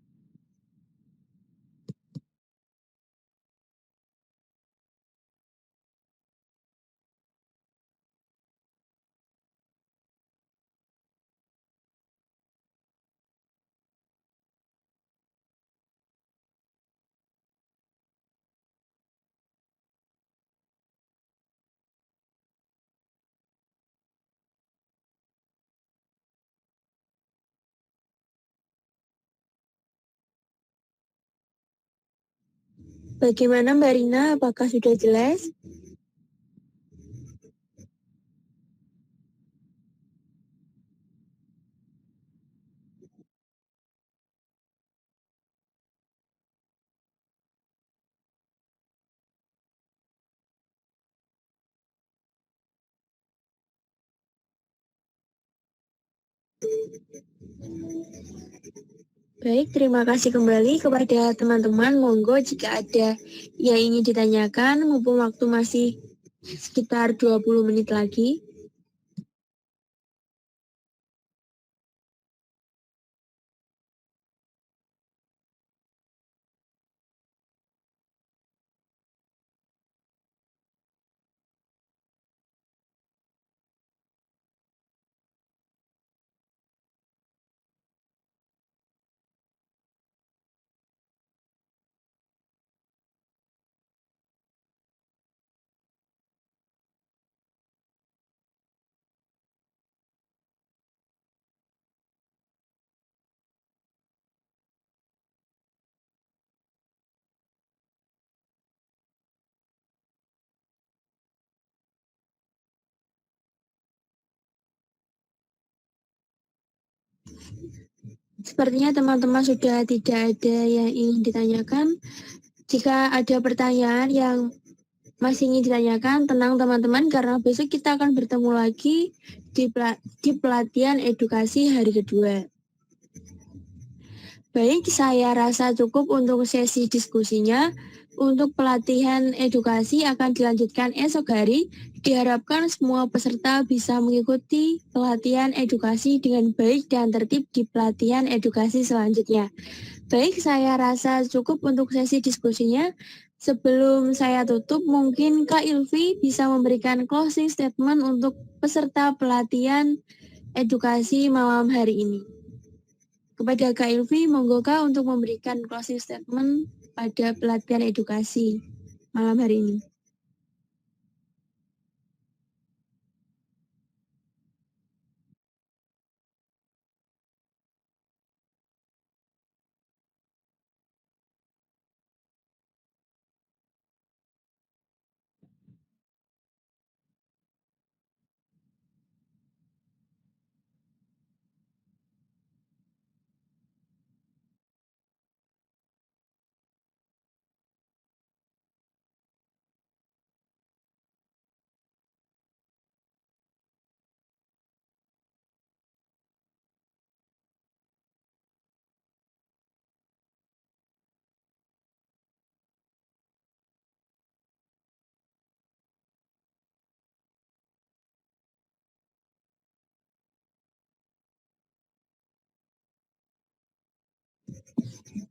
Bagaimana Mbak Rina? Apakah sudah jelas? Baik, terima kasih kembali kepada teman-teman. Monggo jika ada yang ingin ditanyakan, mumpung waktu masih sekitar 20 menit lagi. Sepertinya teman-teman sudah tidak ada yang ingin ditanyakan. Jika ada pertanyaan yang masih ingin ditanyakan, tenang teman-teman, karena besok kita akan bertemu lagi di pelatihan edukasi hari kedua. Baik, saya rasa cukup untuk sesi diskusinya. Untuk pelatihan edukasi akan dilanjutkan esok hari. Diharapkan semua peserta bisa mengikuti pelatihan edukasi dengan baik dan tertib di pelatihan edukasi selanjutnya. Baik, saya rasa cukup untuk sesi diskusinya. Sebelum saya tutup, mungkin Kak Ilvi bisa memberikan closing statement untuk peserta pelatihan edukasi malam hari ini. Kepada Kak Ilvi, monggo Kak untuk memberikan closing statement pada pelatihan edukasi malam hari ini.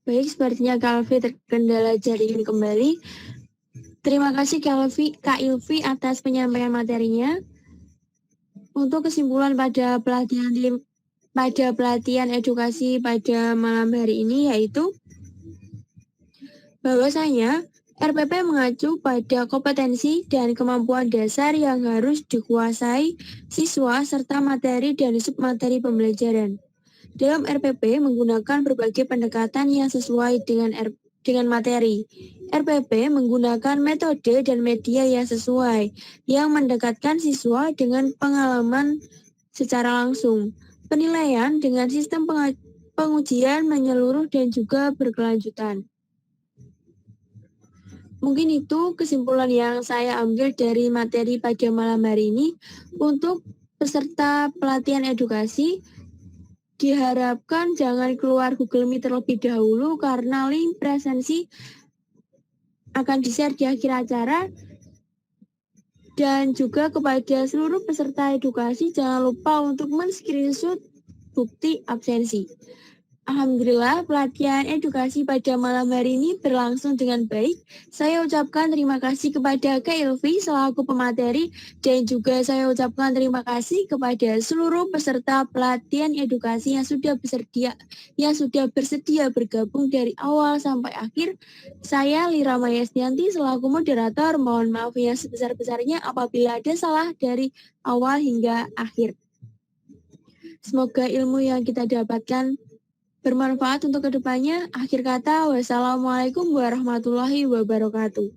Baik, sepertinya Kak Ilvi terkendala jaringan kembali. Terima kasih Kak Ilvi atas penyampaian materinya. Untuk kesimpulan pada pelatihan edukasi pada malam hari ini yaitu bahwasanya RPP mengacu pada kompetensi dan kemampuan dasar yang harus dikuasai siswa serta materi dan submateri pembelajaran. Dalam RPP menggunakan berbagai pendekatan yang sesuai dengan materi. RPP menggunakan metode dan media yang sesuai, yang mendekatkan siswa dengan pengalaman secara langsung. Penilaian dengan sistem pengujian menyeluruh dan juga berkelanjutan. Mungkin itu kesimpulan yang saya ambil dari materi pada malam hari ini. Untuk peserta pelatihan edukasi, diharapkan jangan keluar Google Meet terlebih dahulu karena link presensi akan di-share di akhir acara. Dan juga kepada seluruh peserta edukasi, jangan lupa untuk men-screenshot bukti absensi. Alhamdulillah, pelatihan edukasi pada malam hari ini berlangsung dengan baik. Saya ucapkan terima kasih kepada Kak Ilvi selaku pemateri, dan juga saya ucapkan terima kasih kepada seluruh peserta pelatihan edukasi yang sudah bersedia bergabung dari awal sampai akhir. Saya Lira Mayasnyanti selaku moderator, mohon maaf yang sebesar-besarnya apabila ada salah dari awal hingga akhir. Semoga ilmu yang kita dapatkan bermanfaat untuk kedepannya. Akhir kata, wassalamualaikum warahmatullahi wabarakatuh.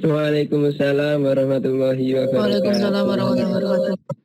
Waalaikumsalam warahmatullahi wabarakatuh. Waalaikumsalam warahmatullahi wabarakatuh.